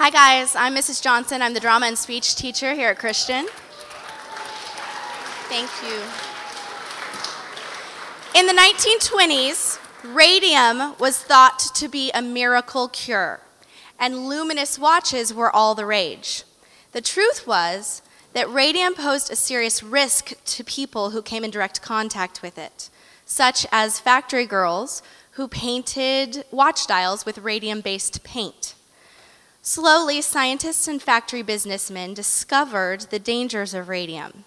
Hi guys, I'm Mrs. Johnson. I'm the drama and speech teacher here at Christian. Thank you. In the 1920s, radium was thought to be a miracle cure, and luminous watches were all the rage. The truth was that radium posed a serious risk to people who came in direct contact with it, such as factory girls who painted watch dials with radium-based paint. Slowly, scientists and factory businessmen discovered the dangers of radium,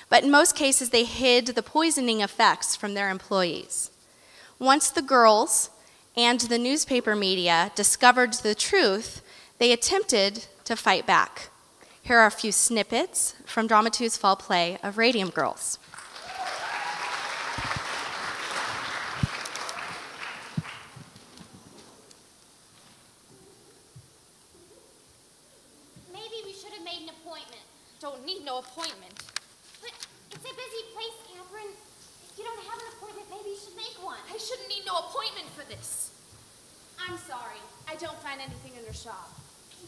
but in most cases they hid the poisoning effects from their employees. Once the girls and the newspaper media discovered the truth, they attempted to fight back. Here are a few snippets from Drama 2's fall play of Radium Girls. Don't need no appointment. But it's a busy place, Catherine. If you don't have an appointment, maybe you should make one. I shouldn't need no appointment for this. I'm sorry. I don't find anything under shop.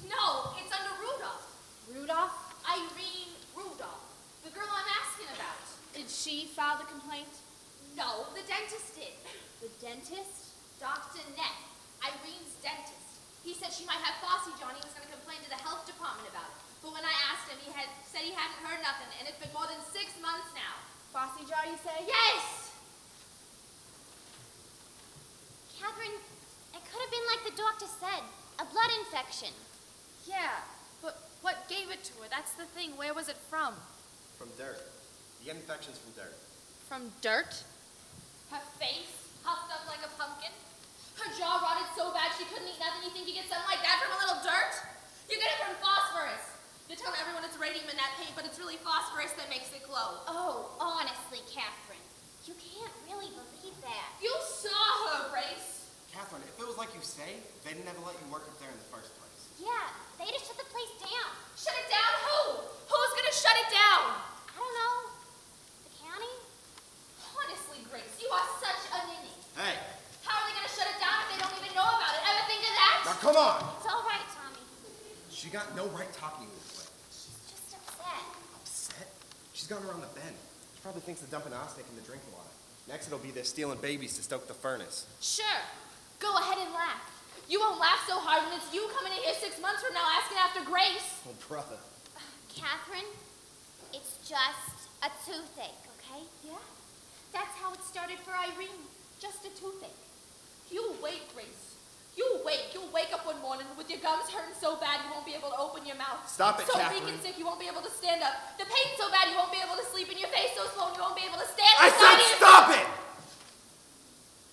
No, it's under Rudolph. Rudolph? Irene Rudolph. The girl I'm asking about. Did she file the complaint? No, the dentist did. The dentist? Dr. Neff, Irene's dentist. He said she might have Fossey John. He was going to complain to the health department about it. But when I asked him, he said he hadn't heard nothing, and it's been more than 6 months now. Fossey jar, you say? Yes! Catherine, it could have been like the doctor said, a blood infection. Yeah, but what gave it to her? That's the thing. Where was it from? From dirt. The infection's from dirt. From dirt? Her face puffed up like a pumpkin. Her jaw rotted so bad she couldn't eat nothing. You think you get something like that from a little dirt? You get it from phosphorus. You're telling everyone it's radium in that paint, but it's really phosphorus that makes it glow. Oh, honestly, Catherine, you can't really believe that. You saw her, Grace. Catherine, if it was like you say, they'd never let you work up there in the first place. Yeah, they just shut the place down. Shut it down? Who? Who's gonna shut it down? I don't know. The county? Honestly, Grace, you are such a ninny. Hey. How are they gonna shut it down if they don't even know about it? Ever think of that? Now come on. It's all right, Tommy. She got no right talking to you this way. She's just upset. Upset? She's gone around the bend. She probably thinks they're dumping arsenic in the drinking water. Next it'll be they're stealing babies to stoke the furnace. Sure. Go ahead and laugh. You won't laugh so hard when it's you coming in here 6 months from now asking after Grace. Oh, brother. Catherine, it's just a toothache, okay? Yeah? That's how it started for Irene. Just a toothache. You wait, Grace. You wait. You'll wake up one morning with your gums hurting so bad you won't be able to open your mouth. Stop it, so Catherine. weak and sick you won't be able to stand up. The pain's so bad you won't be able to sleep, and your face so swollen you won't be able to stand. I said stop it!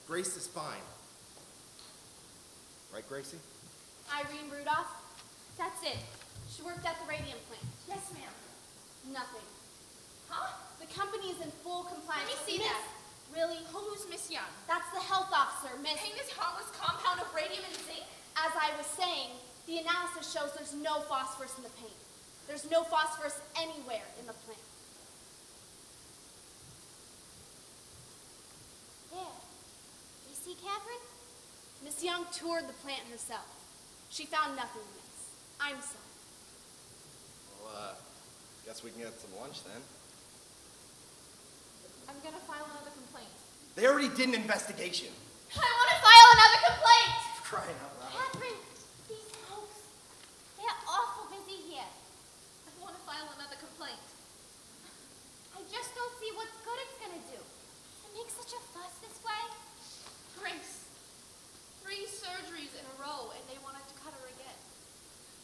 Grace is fine. Right, Gracie? Irene Rudolph? That's it. She worked at the radium plant. Yes, ma'am. Nothing. Huh? The company is in full compliance. Let me see Miss, that. Really? Who's Miss Young? That's the health officer, Miss. Paint this harmless compound of radium and zinc? As I was saying, the analysis shows there's no phosphorus in the paint. There's no phosphorus anywhere in the plant. There. You see, Catherine? Miss Young toured the plant herself. She found nothing, Miss. I'm sorry. Well, guess we can get some lunch then. I'm gonna file another complaint. They already did an investigation. I want to file another complaint! Crying out loud. Catherine, these folks, they're awful busy here. I want to file another complaint. I just don't see what good it's gonna do. To make such a fuss this way? Grace, 3 surgeries in a row, and they wanted to cut her again.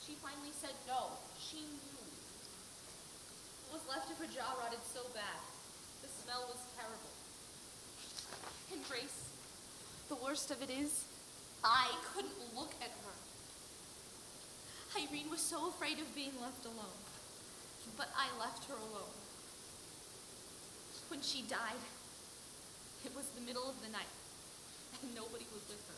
She finally said no. She knew. What was left of her jaw rotted so bad. The smell was terrible. And Grace, the worst of it is, I couldn't look at her. Irene was so afraid of being left alone. But I left her alone. When she died, it was the middle of the night, and nobody was with her.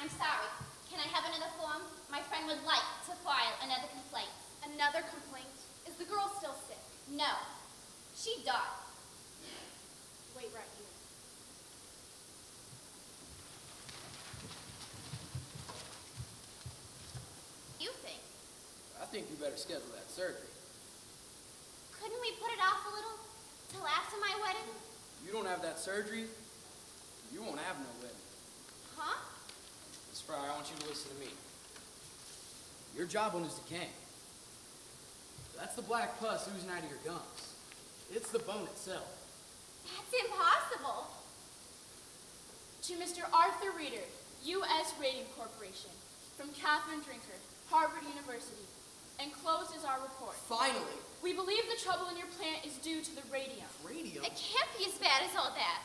I'm sorry. Can I have another form? My friend would like to file another complaint. Another complaint? Is the girl still sick? No. She died. schedule that surgery. Couldn't we put it off a little? Till after my wedding? You don't have that surgery, you won't have no wedding. Huh? Miss Fryer, I want you to listen to me. Your jawbone is decaying. That's the black pus oozing out of your gums. It's the bone itself. That's impossible. To Mr. Arthur Reeder, U.S. Radium Corporation, from Catherine Drinker, Harvard University. Enclosed is our report. Finally. We believe the trouble in your plant is due to the radium. Radium? It can't be as bad as all that.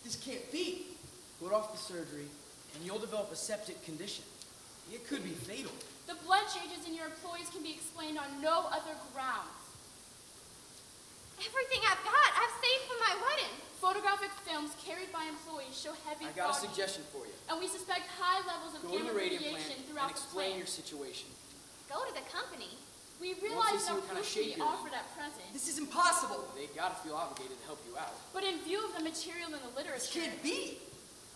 This can't be. Put off the surgery, and you'll develop a septic condition. It could be fatal. The blood changes in your employees can be explained on no other grounds. Everything I've got, I've saved for my wedding. Photographic films carried by employees show heavy I got a fog, suggestion for you. and we suspect high levels of Go to gamma the radium plant radiation and throughout the explain plant. your situation. Go to the company. We Once they realize see no what kind of proof shape can be you're in. offered at present, This is impossible. They gotta feel obligated to help you out. but in view of the material in the This literature can't be.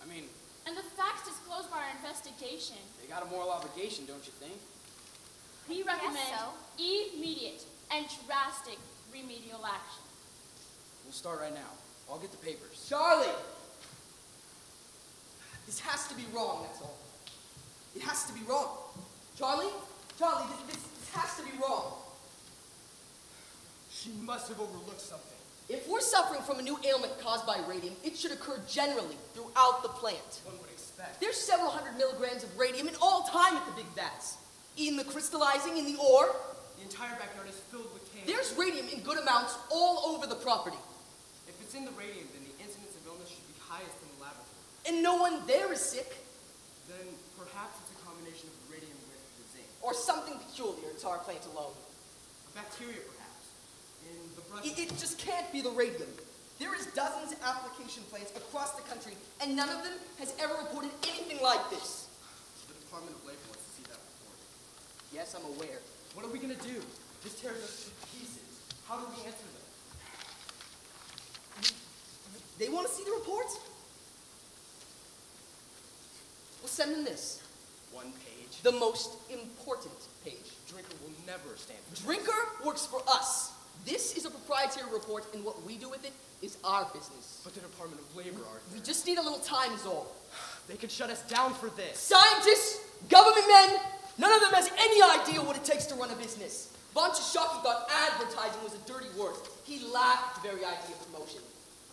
I mean, and the facts disclosed by our investigation, they got a moral obligation, don't you think? we guess recommend so. immediate and drastic remedial action. We'll start right now. I'll get the papers. Charlie! This has to be wrong, that's all. It has to be wrong. Charlie? Charlie, this has to be wrong. She must have overlooked something. If we're suffering from a new ailment caused by radium, it should occur generally throughout the plant. One would expect. There's several hundred milligrams of radium in all time at the big vats. In the crystallizing, in the ore. The entire backyard is filled with cans. There's radium in good amounts all over the property. If it's in the radium, then the incidence of illness should be highest in the laboratory. And no one there is sick. Then perhaps it's a combination of radium with the zinc. Or something peculiar to our plant alone. A bacteria, perhaps. In the brush. It just can't be the radium. There is dozens of application plants across the country, and none of them has ever reported anything like this. The Department of Labor wants to see that report. Yes, I'm aware. What are we gonna do? This tears us to pieces. How do we answer them? They want to see the reports? We'll send them this. One page. The most important page. Drinker will never stand for Drinker works for us. This is a proprietary report, and what we do with it is our business. But the Department of Labor, Arthur. We just need a little time is all. They could shut us down for this. Scientists, government men, none of them has any idea what it takes to run a business. Von Shishaki thought advertising was a dirty word. He laughed at the very idea of promotion.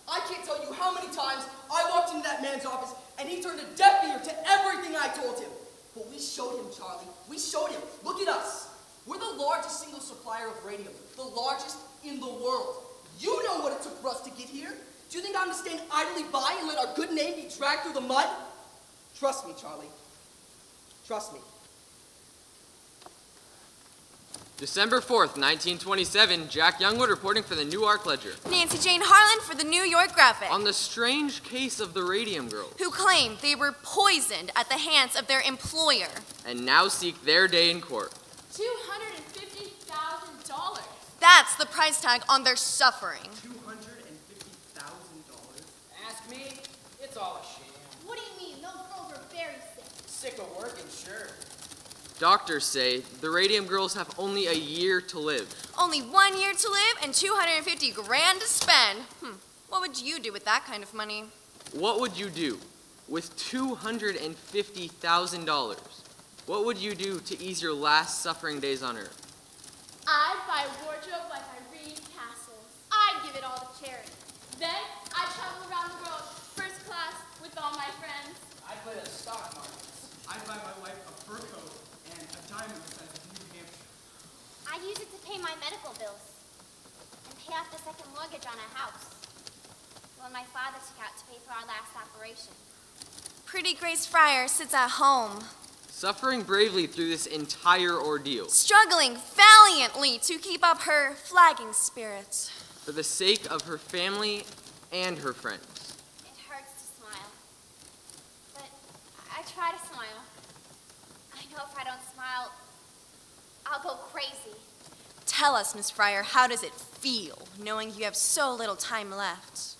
I can't tell you how many times I walked into that man's office and he turned a deaf ear to everything I told him. But we showed him, Charlie. We showed him. Look at us. We're the largest single supplier of radium, the largest in the world. You know what it took for us to get here. Do you think I'm going to stand idly by and let our good name be dragged through the mud? Trust me, Charlie. Trust me. December 4th, 1927, Jack Youngwood reporting for the New Arc Ledger. Nancy Jane Harlan for the New York Graphic. On the strange case of the Radium Girls. Who claimed they were poisoned at the hands of their employer. And now seek their day in court. $250,000. That's the price tag on their suffering. $250,000? Ask me, it's all a sham. What do you mean? Those girls are very sick. Sick of working, sure. Doctors say the Radium Girls have only a year to live. Only 1 year to live and 250 grand to spend. What would you do with that kind of money? What would you do with $250,000? What would you do to ease your last suffering days on Earth? I'd buy a wardrobe like Irene Castle's. I'd give it all to charity. Then I'd travel around the world first class with all my friends. I'd play the stock markets. I'd buy my wife a fur coat and a diamond the size of New Hampshire. I use it to pay my medical bills and pay off the second mortgage on our house. When my father took out to pay for our last operation. Pretty Grace Fryer sits at home, Suffering bravely through this entire ordeal. struggling valiantly to keep up her flagging spirits. For the sake of her family and her friends. It hurts to smile. But I try to smile. I know if I don't smile, I'll go crazy. Tell us, Miss Fryer, how does it feel knowing you have so little time left?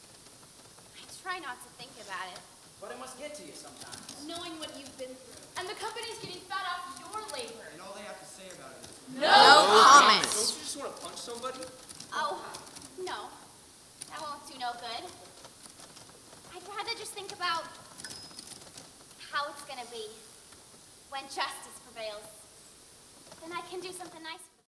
I try not to think about it. But it must get to you sometimes. Knowing what you've been through. And the company's getting fat off your labor. And all they have to say about it is, No comment. Oh, no. That won't do no good. I'd rather just think about how it's gonna be when justice prevails. Then I can do something nice for